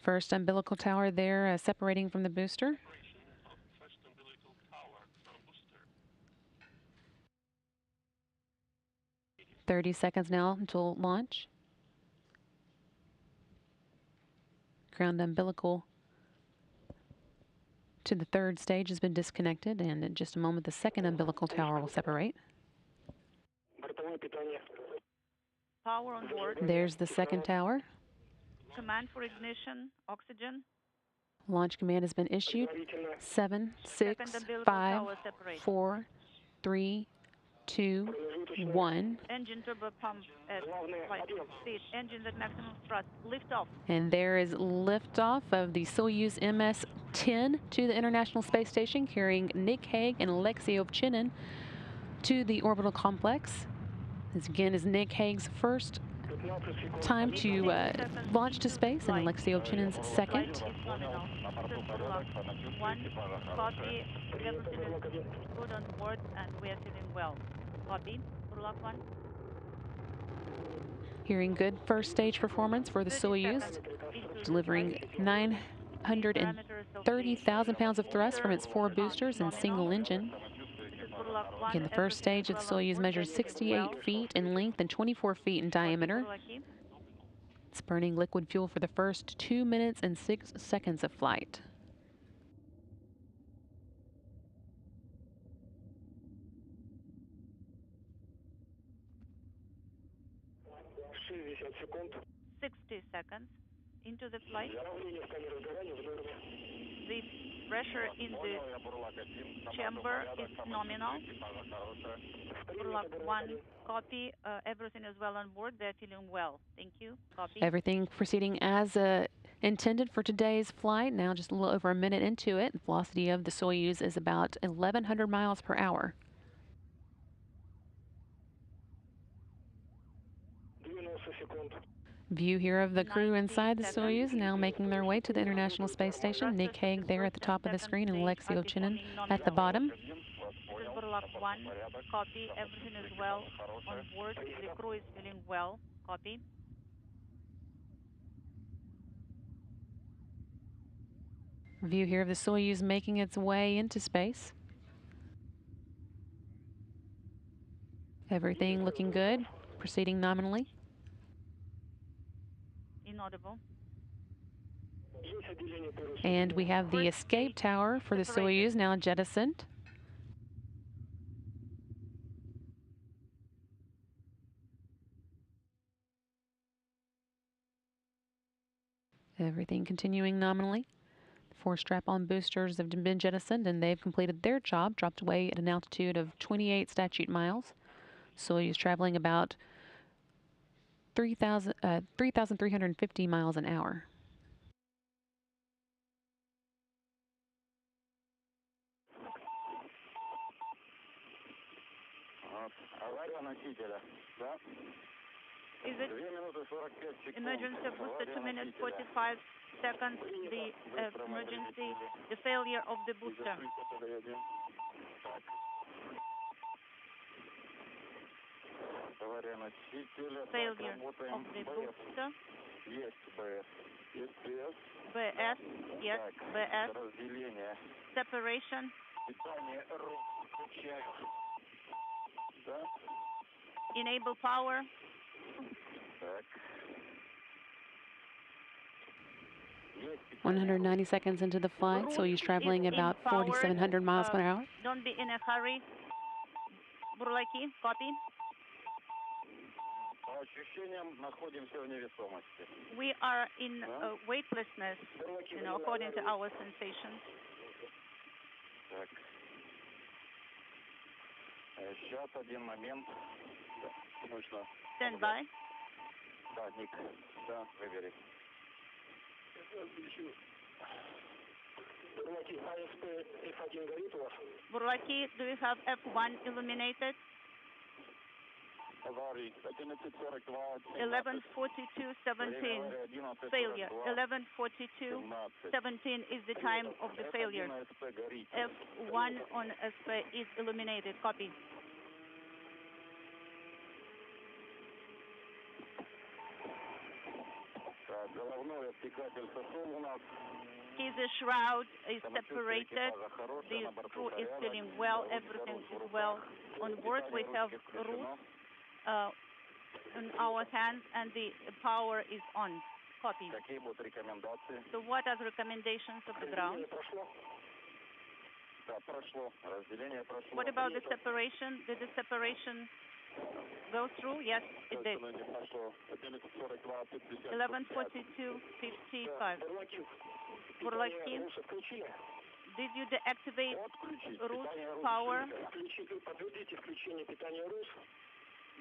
First umbilical tower there separating from the booster. 30 seconds now until launch. Ground umbilical to the third stage has been disconnected, and in just a moment the second umbilical tower will separate. Power on board. There's the second tower. Command for ignition, oxygen. Launch command has been issued. 7, 6, 5, 4, 3, 2, 1. Engine turbo pump at flight speed. Engines at maximum thrust. Lift off. And there is liftoff of the Soyuz MS-10 to the International Space Station, carrying Nick Hague and Alexey Ovchinin to the orbital complex. This again is Nick Hague's first time to launch to space, and Alexey Ovchinin's second. One copy. Everything is good on board, and we are feeling well. Copy. Burlak 1. Hearing good first stage performance for the Soyuz, delivering 930,000 pounds of thrust from its 4 boosters and single engine. Again, the first stage of the Soyuz measures 68 feet in length and 24 feet in diameter. It's burning liquid fuel for the first 2 minutes and 6 seconds of flight. $60 seconds into the flight. The pressure in the chamber is nominal. Burlak 1, copy. Everything is well on board. They're feeling well. Thank you. Copy. Everything proceeding as intended for today's flight. Now just a little over a minute into it. The velocity of the Soyuz is about 1,100 miles per hour. View here of the crew inside the Soyuz now making their way to the International Space Station. Nick Hague there at the top of the screen and Alexey Ovchinin at the bottom. This is Burlak 1, copy. Everything is well on board. The crew is feeling well. Copy. View here of the Soyuz making its way into space. Everything looking good, proceeding nominally. Inaudible. And we have the escape tower for the Soyuz now jettisoned. Everything continuing nominally. 4 strap-on boosters have been jettisoned, and they've completed their job, dropped away at an altitude of 28 statute miles. Soyuz traveling about 3,350 miles an hour. Is it emergency booster 2 minutes 45 seconds? The emergency, the failure of the booster. Failure of the booster. BS, yes, BS. Separation. Enable power. 190 seconds into the flight, Soyuz traveling about 4,700 miles per hour. Don't be in a hurry. Burlaki, copy. We are in weightlessness, according to our sensations. Stand by. Burlaki, do you have F1 illuminated? 11:42:17. Failure. 11:42:17 is the time of the failure. F1 on SP is illuminated. Copy. His shroud is separated. The crew is feeling well. Everything is well on board. We have routes in our hands, and the power is on. Copy. So what are the recommendations of the ground? What about the separation? Did the separation go through? Yes, it did. 11:42:55. Burlaki, did you deactivate Rus power?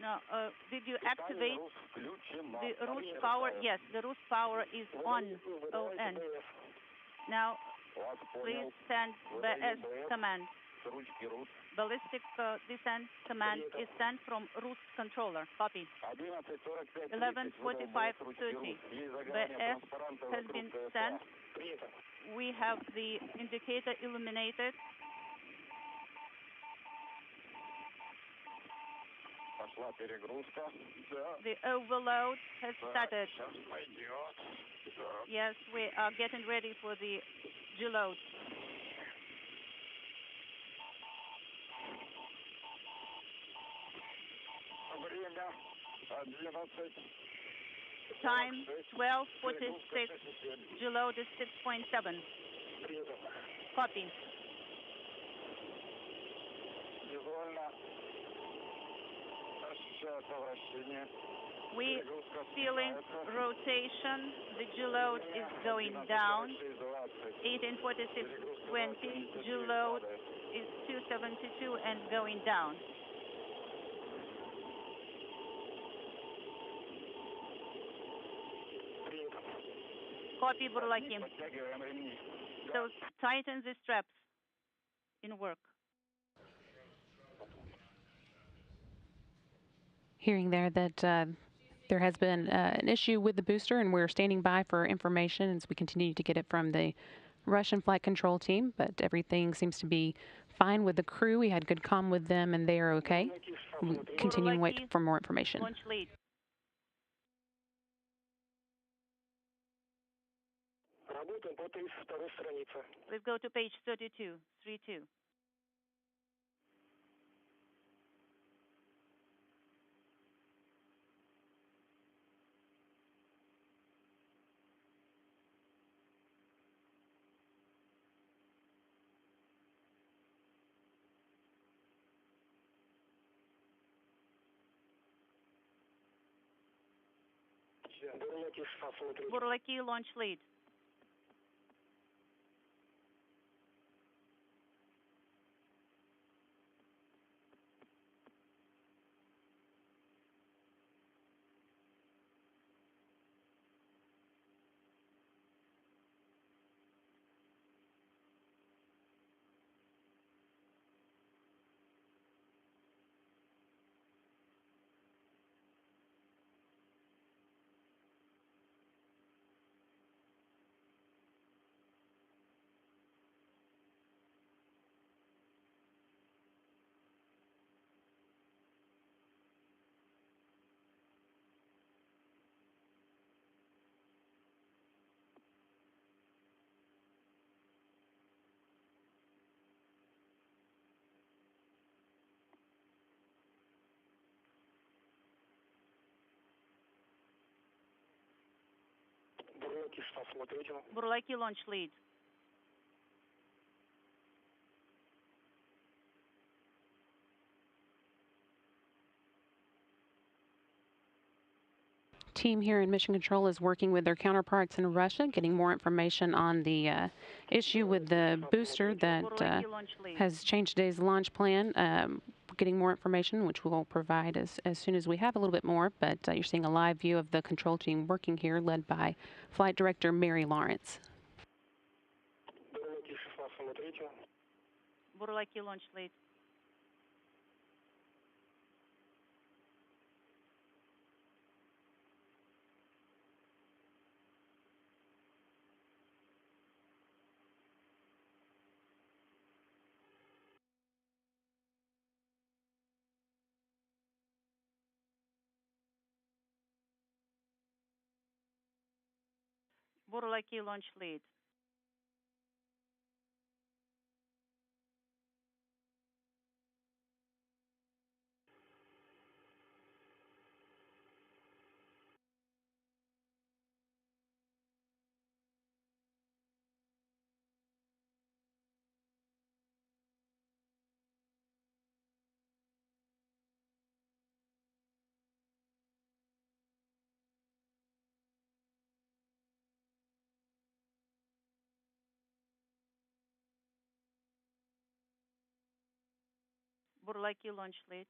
No. Did you activate the Rus power? Yes, the Rus power is on. ON. Now, please send BS command. Ballistic descent command is sent from Rus controller. Copy. 11:45:30. BS has been sent. We have the indicator illuminated. The overload has started. Yes, we are getting ready for the deload. Time 12:46. Deload is 6.7. Copy. We feeling rotation. The deload is going down. 18:46:20. Deload is 272 and going down. Copy, Burlaki. So tighten the straps in work. Hearing there that there has been an issue with the booster, and we're standing by for information as we continue to get it from the Russian flight control team, but everything seems to be fine with the crew. We had good comm with them, and they are okay. We continue to wait for more information. Launch lead. Let's go to page 32, 32. Burlaki, launch lead. Burlaki, launch lead. Team here in Mission Control is working with their counterparts in Russia, getting more information on the issue with the booster that has changed today's launch plan. Getting more information, which we will provide as soon as we have a little bit more. But you're seeing a live view of the control team working here, led by Flight Director Mary Lawrence. Burlaki, launch lead. Burlaki launch lead. Burlaki launch lead.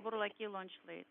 Burlaki launch lead.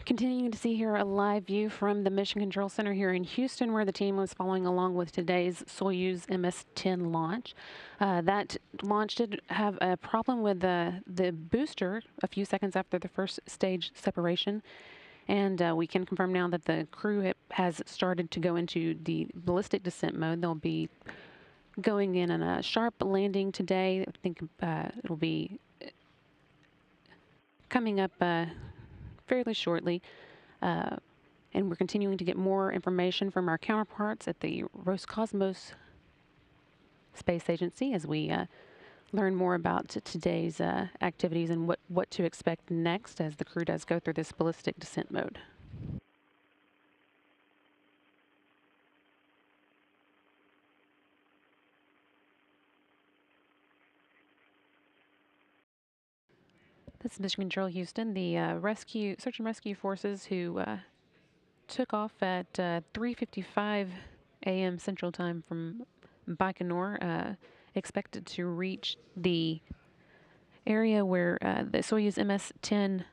Continuing to see here a live view from the Mission Control Center here in Houston, where the team was following along with today's Soyuz MS-10 launch. That launch did have a problem with the booster a few seconds after the first stage separation. And we can confirm now that the crew has started to go into the ballistic descent mode. They'll be going in on a sharp landing today. I think it'll be coming up fairly shortly. And we're continuing to get more information from our counterparts at the Roscosmos Space Agency as we learn more about today's activities and what to expect next as the crew does go through this ballistic descent mode. This is Mission Control Houston. The search and rescue forces who took off at 3:55 a.m. Central Time from Baikonur expected to reach the area where the Soyuz MS-10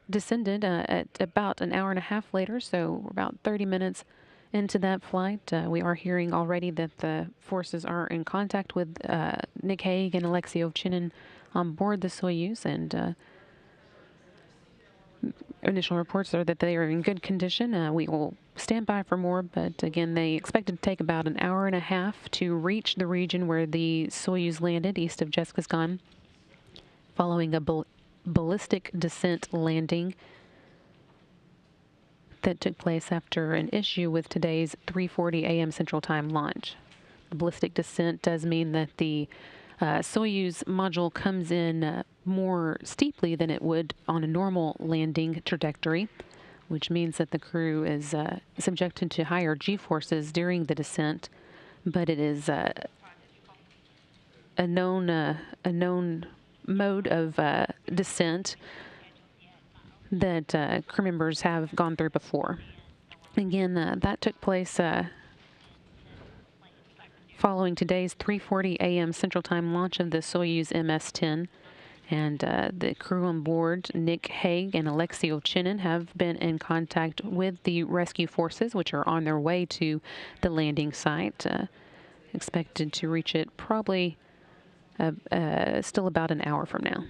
descended at about an hour and a half later, so we're about 30 minutes into that flight. We are hearing already that the forces are in contact with Nick Hague and Alexey Ovchinin on board the Soyuz, and initial reports are that they are in good condition. We will stand by for more, but again, they expected to take about an hour and a half to reach the region where the Soyuz landed east of Kazakhstan, following a ballistic descent landing that took place after an issue with today's 3:40 a.m. Central Time launch. The ballistic descent does mean that the Soyuz module comes in more steeply than it would on a normal landing trajectory, which means that the crew is subjected to higher G-forces during the descent, but it is a known mode of descent that crew members have gone through before. Again, that took place following today's 3:40 a.m. Central Time launch of the Soyuz MS-10. And the crew on board, Nick Hague and Alexey Ovchinin, have been in contact with the rescue forces, which are on their way to the landing site. Expected to reach it probably still about an hour from now.